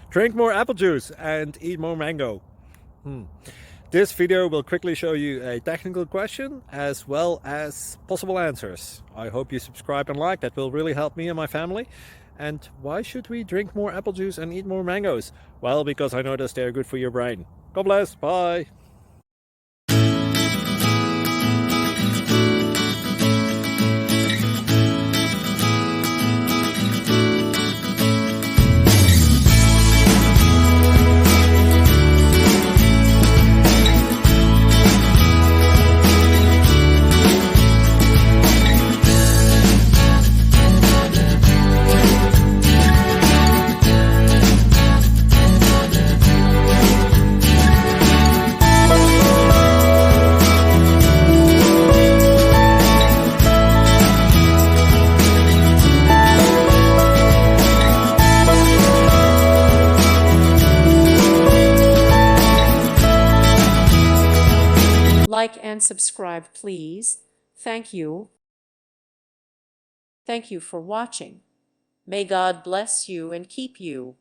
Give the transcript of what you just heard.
Drink more apple juice and eat more mango. This video will quickly show you a technical question as well as possible answers. I hope you subscribe and like, that will really help me and my family. And why should we drink more apple juice and eat more mangoes? Well, because I noticed they're good for your brain. God bless, bye! Like and subscribe, please. Thank you. Thank you for watching. May God bless you and keep you.